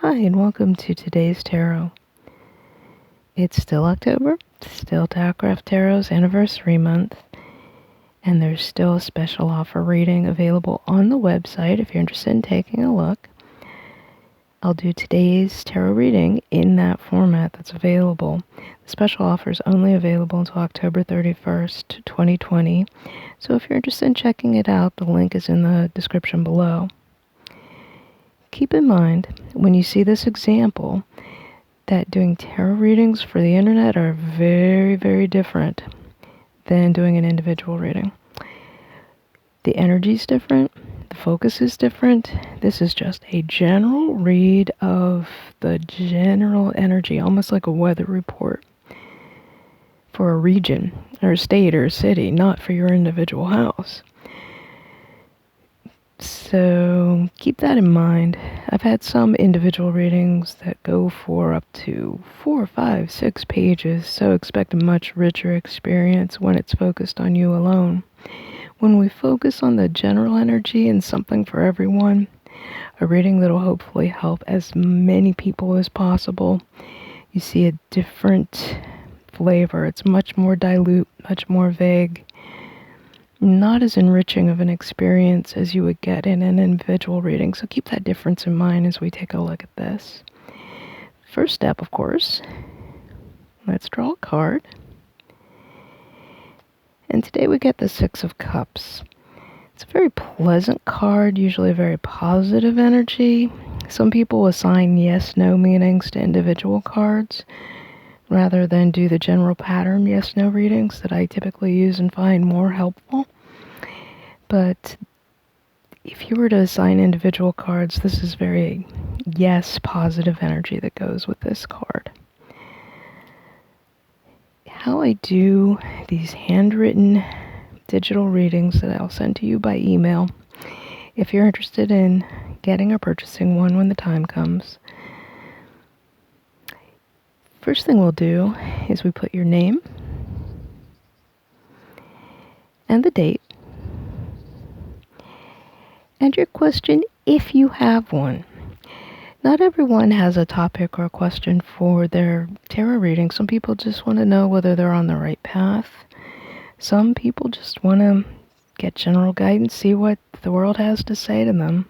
Hi, and welcome to today's tarot. It's still October, still Tarotcraft Tarot's anniversary month, and there's still a special offer reading available on the website if you're interested in taking a look. I'll do today's tarot reading in that format that's available. The special offer is only available until October 31st, 2020, so if you're interested in checking it out, the link is in the description below. Keep in mind, when you see this example, that doing tarot readings for the internet are very, very different than doing an individual reading. The energy's different, the focus is different. This is just a general read of the general energy, almost like a weather report for a region, or a state, or a city, not for your individual house. So keep that in mind. I've had some individual readings that go for up to 4, 5, 6 pages, so expect a much richer experience when it's focused on you alone. When we focus on the general energy and something for everyone, a reading that will hopefully help as many people as possible, you see a different flavor. It's much more dilute, much more vague. Not as enriching of an experience as you would get in an individual reading, so keep that difference in mind as we take a look at this. First step, of course, let's draw a card. And today we get the Six of Cups. It's a very pleasant card, usually a very positive energy. Some people assign yes-no meanings to individual cards rather than do the general pattern yes-no readings that I typically use and find more helpful. But if you were to assign individual cards, this is very yes, positive energy that goes with this card. How I do these handwritten digital readings that I'll send to you by email, if you're interested in getting or purchasing one when the time comes, first thing we'll do is we put your name and the date and your question if you have one. Not everyone has a topic or a question for their tarot reading. Some people just want to know whether they're on the right path. Some people just want to get general guidance, see what the world has to say to them.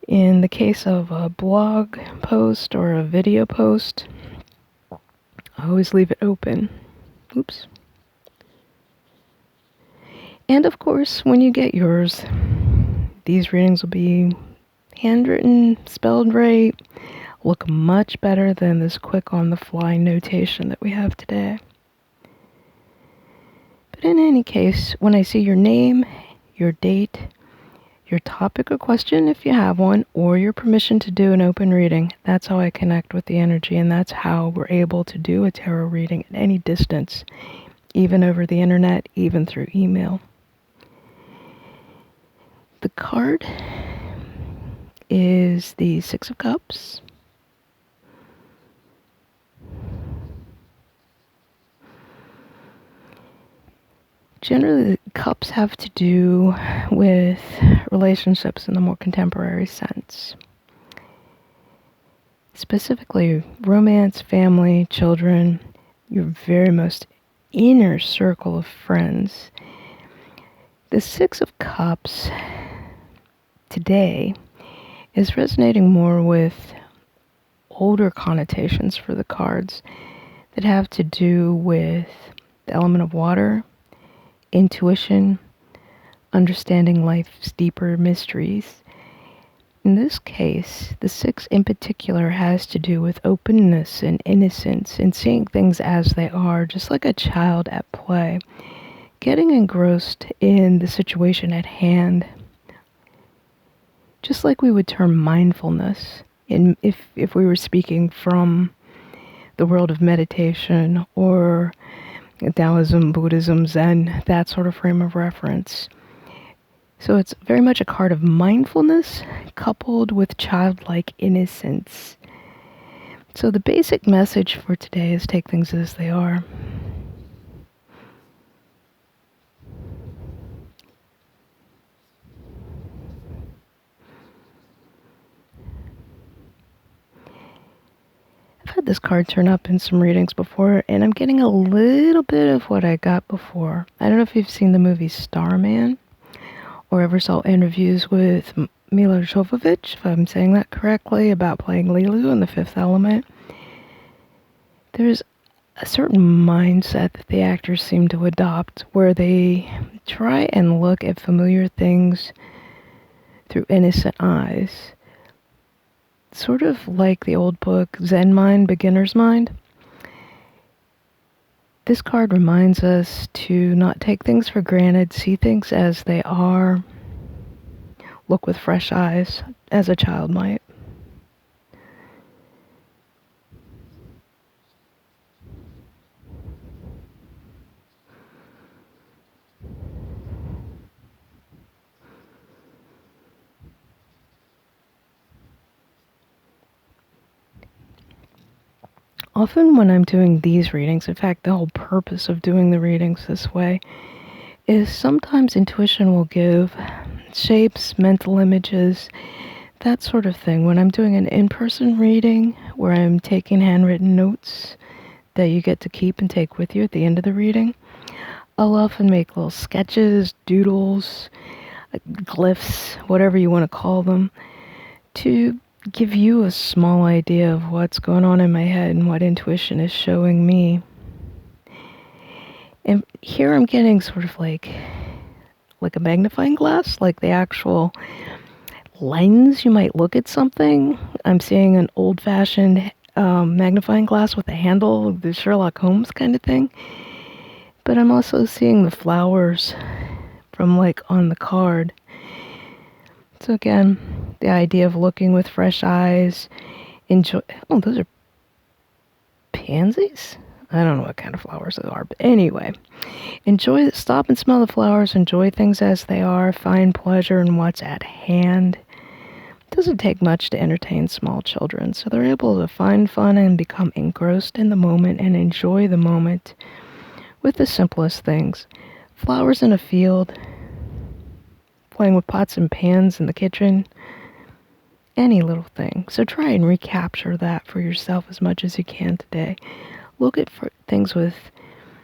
In the case of a blog post or a video post, I always leave it open. Oops. And of course, when you get yours, these readings will be handwritten, spelled right, look much better than this quick on-the-fly notation that we have today. But in any case, when I see your name, your date, your topic or question if you have one, or your permission to do an open reading, that's how I connect with the energy, and that's how we're able to do a tarot reading at any distance, even over the internet, even through email. The card is the Six of Cups. Generally, the cups have to do with relationships in the more contemporary sense. Specifically, romance, family, children, your very most inner circle of friends. The Six of Cups today is resonating more with older connotations for the cards that have to do with the element of water, intuition, understanding life's deeper mysteries. In this case, the six in particular has to do with openness and innocence and seeing things as they are, just like a child at play, getting engrossed in the situation at hand, just like we would term mindfulness if we were speaking from the world of meditation or Taoism, Buddhism, Zen, that sort of frame of reference. So it's very much a card of mindfulness coupled with childlike innocence. So the basic message for today is take things as they are. had this card turn up in some readings before, and I'm getting a little bit of what I got before. I don't know if you've seen the movie Starman, or ever saw interviews with Mila Jovovich, if I'm saying that correctly, about playing Lilu in The Fifth Element. There's a certain mindset that the actors seem to adopt where they try and look at familiar things through innocent eyes. Sort of like the old book Zen Mind, Beginner's Mind. This card reminds us to not take things for granted, see things as they are, look with fresh eyes, as a child might. Often when I'm doing these readings, in fact, the whole purpose of doing the readings this way is sometimes intuition will give shapes, mental images, that sort of thing. When I'm doing an in-person reading where I'm taking handwritten notes that you get to keep and take with you at the end of the reading, I'll often make little sketches, doodles, glyphs, whatever you want to call them, to give you a small idea of what's going on in my head and what intuition is showing me. And here I'm getting sort of like a magnifying glass, like the actual lens you might look at something. I'm seeing an old-fashioned magnifying glass with a handle, the Sherlock Holmes kind of thing. But I'm also seeing the flowers from like on the card. So again, the idea of looking with fresh eyes, enjoy. Oh, those are pansies? I don't know what kind of flowers those are, but anyway, stop and smell the flowers, enjoy things as they are, find pleasure in what's at hand. It doesn't take much to entertain small children, so they're able to find fun and become engrossed in the moment and enjoy the moment with the simplest things. Flowers in a field, playing with pots and pans in the kitchen, any little thing. So try and recapture that for yourself as much as you can today. Look at things with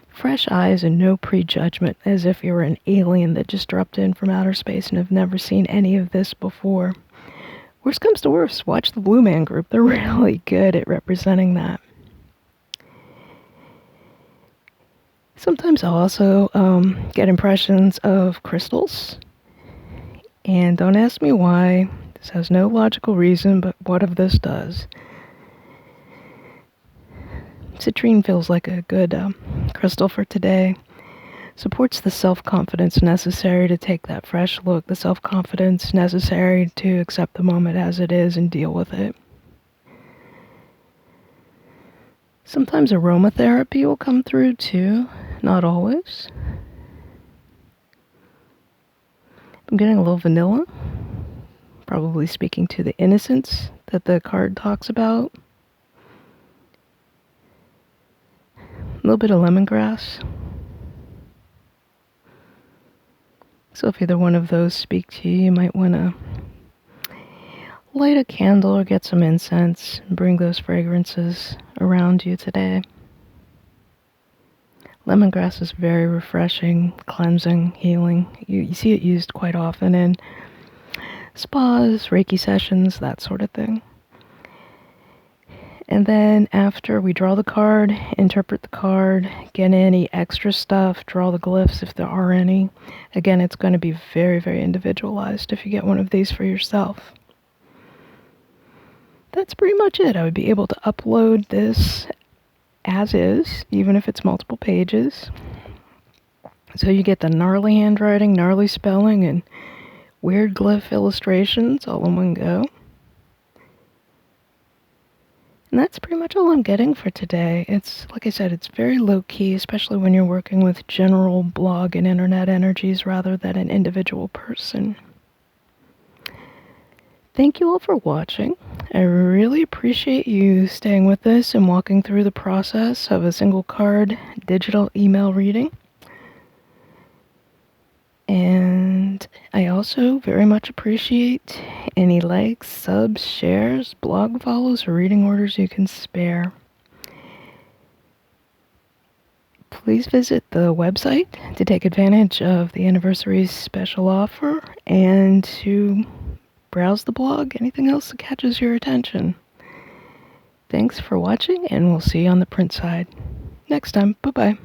fresh eyes and no prejudgment, as if you were an alien that just dropped in from outer space and have never seen any of this before. Worst comes to worst, watch the Blue Man Group. They're really good at representing that. Sometimes I'll also get impressions of crystals. And don't ask me why. This has no logical reason, but what of this does? Citrine feels like a good crystal for today. Supports the self-confidence necessary to take that fresh look, the self-confidence necessary to accept the moment as it is and deal with it. Sometimes aromatherapy will come through too, not always. I'm getting a little vanilla, probably speaking to the innocence that the card talks about. A little bit of lemongrass. So if either one of those speak to you, you might want to light a candle or get some incense and bring those fragrances around you today. Lemongrass is very refreshing, cleansing, healing. You see it used quite often in spas, Reiki sessions, that sort of thing. And then after we draw the card, interpret the card, get any extra stuff, draw the glyphs if there are any. Again, it's going to be very, very individualized if you get one of these for yourself. That's pretty much it. I would be able to upload this as is, even if it's multiple pages. So you get the gnarly handwriting, gnarly spelling, and weird glyph illustrations all in one go. And that's pretty much all I'm getting for today. It's, like I said, it's very low-key, especially when you're working with general blog and internet energies rather than an individual person. Thank you all for watching. I really appreciate you staying with us and walking through the process of a single card digital email reading. And I also very much appreciate any likes, subs, shares, blog follows, or reading orders you can spare. Please visit the website to take advantage of the anniversary special offer and to browse the blog, anything else that catches your attention. Thanks for watching, and we'll see you on the print side next time. Bye-bye.